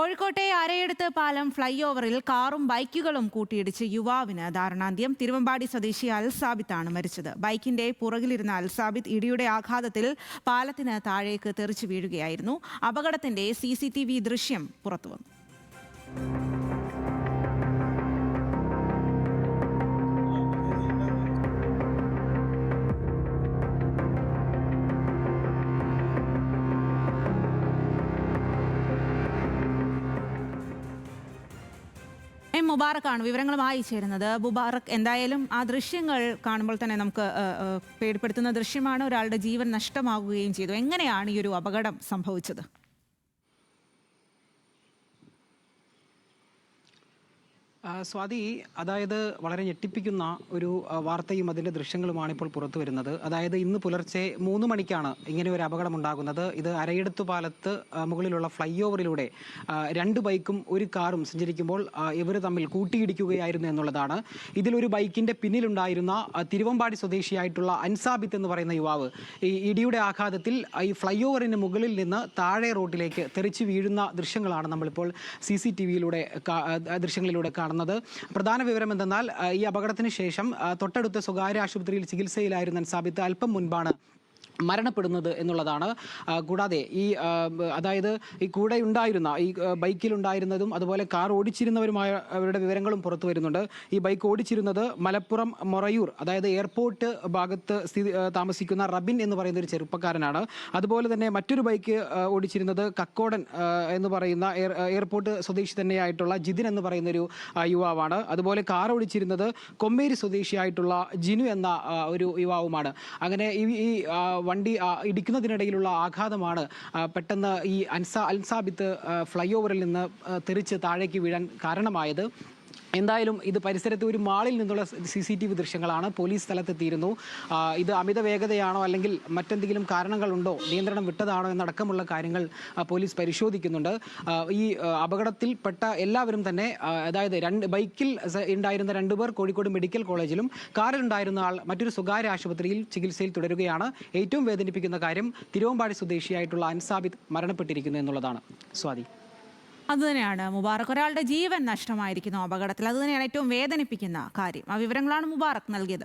കോഴിക്കോട്ടെ അരയെടുത്ത് പാലം ഫ്ലൈ ഓവറിൽ കാറും ബൈക്കുകളും കൂട്ടിയിടിച്ച് യുവാവിന് ദാരുണാന്ത്യം. തിരുവമ്പാടി സ്വദേശി അൽസാബിത്താണ് മരിച്ചത്. ബൈക്കിന്റെ പുറകിലിരുന്ന അൽസാബിത്ത് ഇടിയുടെ ആഘാതത്തിൽ പാലത്തിന് താഴേക്ക് തെറിച്ചു വീഴുകയായിരുന്നു. അപകടത്തിന്റെ CCTV ദൃശ്യം പുറത്തുവന്നു. മുബാറക്കാണ് വിവരങ്ങളുമായി ചേരുന്നത്. മുബാറക്, എന്തായാലും ആ ദൃശ്യങ്ങൾ കാണുമ്പോൾ തന്നെ നമുക്ക് പേടിപ്പെടുത്തുന്ന ദൃശ്യമാണ്. ഒരാളുടെ ജീവൻ നഷ്ടമാകുകയും ചെയ്തു. എങ്ങനെയാണ് ഈ ഒരു അപകടം സംഭവിച്ചത്? സ്വാതി, അതായത് വളരെ ഞെട്ടിപ്പിക്കുന്ന ഒരു വാർത്തയും അതിൻ്റെ ദൃശ്യങ്ങളുമാണ് ഇപ്പോൾ പുറത്തു വരുന്നത്. അതായത് ഇന്ന് പുലർച്ചെ 3 മണിക്കാണ് ഇങ്ങനെ ഒരു അപകടം ഉണ്ടാകുന്നത്. ഇത് അരയെടുത്തു പാലത്ത് മുകളിലുള്ള ഫ്ലൈ ഓവറിലൂടെ 2 ബൈക്കും 1 കാറും സഞ്ചരിക്കുമ്പോൾ ഇവർ തമ്മിൽ കൂട്ടിയിടിക്കുകയായിരുന്നു എന്നുള്ളതാണ്. ഇതിലൊരു ബൈക്കിൻ്റെ പിന്നിലുണ്ടായിരുന്ന തിരുവമ്പാടി സ്വദേശിയായിട്ടുള്ള അൻസാബിത്ത് എന്ന് പറയുന്ന യുവാവ് ഈ ഇടിയുടെ ആഘാതത്തിൽ ഈ ഫ്ലൈ ഓവറിന് മുകളിൽ നിന്ന് താഴെ റോഡിലേക്ക് തെറിച്ചു വീഴുന്ന ദൃശ്യങ്ങളാണ് നമ്മളിപ്പോൾ CCTVയിലൂടെ ദൃശ്യങ്ങളിലൂടെ കാണുന്നത്. പ്രധാന വിവരം എന്തെന്നാൽ ഈ അപകടത്തിന് ശേഷം തൊട്ടടുത്ത സ്വകാര്യ ആശുപത്രിയിൽ ചികിത്സയിലായിരുന്ന അൻസാബിത്ത് അല്പം മുൻപാണ് മരണപ്പെടുന്നത് എന്നുള്ളതാണ്. കൂടാതെ അതായത് ഈ കൂടെ ഉണ്ടായിരുന്ന ഈ ബൈക്കിലുണ്ടായിരുന്നതും അതുപോലെ കാർ ഓടിച്ചിരുന്നവരുമായ അവരുടെ വിവരങ്ങളും പുറത്തു വരുന്നുണ്ട്. ഈ ബൈക്ക് ഓടിച്ചിരുന്നത് മലപ്പുറം മൊറയൂർ, അതായത് എയർപോർട്ട് ഭാഗത്ത് താമസിക്കുന്ന റബിൻ എന്ന് പറയുന്ന ഒരു ചെറുപ്പക്കാരനാണ്. അതുപോലെ തന്നെ മറ്റൊരു ബൈക്ക് ഓടിച്ചിരുന്നത് കക്കോടൻ എന്ന് പറയുന്ന എയർപോർട്ട് സ്വദേശി തന്നെയായിട്ടുള്ള ജിതിൻ എന്ന് പറയുന്ന ഒരു യുവാവാണ്. അതുപോലെ കാർ ഓടിച്ചിരുന്നത് കൊമ്മേരി സ്വദേശിയായിട്ടുള്ള ജിനു എന്ന ഒരു യുവാവുമാണ്. അങ്ങനെ ഈ വണ്ടി ഇടിക്കുന്നതിനിടയിലുള്ള ആഘാതമാണ് പെട്ടെന്ന് ഈ അൽസാബിത്ത് ഫ്ലൈ ഓവറിൽ നിന്ന് തെറിച്ച് താഴേക്ക് വീഴാൻ കാരണമായത്. എന്തായാലും ഇത് പരിസരത്ത് ഒരു മാളിൽ നിന്നുള്ള CCTV ദൃശ്യങ്ങളാണ്. പോലീസ് സ്ഥലത്തെത്തിയിരുന്നു. ഇത് അമിത വേഗതയാണോ അല്ലെങ്കിൽ മറ്റെന്തെങ്കിലും കാരണങ്ങളുണ്ടോ, നിയന്ത്രണം വിട്ടതാണോ എന്നടക്കമുള്ള കാര്യങ്ങൾ പോലീസ് പരിശോധിക്കുന്നുണ്ട്. ഈ അപകടത്തിൽപ്പെട്ട എല്ലാവരും തന്നെ, അതായത് ബൈക്കിൽ ഉണ്ടായിരുന്ന 2 പേർ കോഴിക്കോട് മെഡിക്കൽ കോളേജിലും കാറിൽ ഉണ്ടായിരുന്ന ആൾ മറ്റൊരു സ്വകാര്യ ആശുപത്രിയിൽ ചികിത്സയിൽ തുടരുകയാണ്. ഏറ്റവും വേദനിപ്പിക്കുന്ന കാര്യം തിരുവമ്പാടി സ്വദേശിയായിട്ടുള്ള അൻസാബിത്ത് മരണപ്പെട്ടിരിക്കുന്നു എന്നുള്ളതാണ്. സ്വാതി, അതുതന്നെയാണ് മുബാറക്. ഒരാളുടെ ജീവൻ നഷ്ടമായിരിക്കുന്നു അപകടത്തിൽ. അതുതന്നെയാണ് ഏറ്റവും വേദനിപ്പിക്കുന്ന കാര്യം. ആ വിവരങ്ങളാണ് മുബാറക് നൽകിയത്.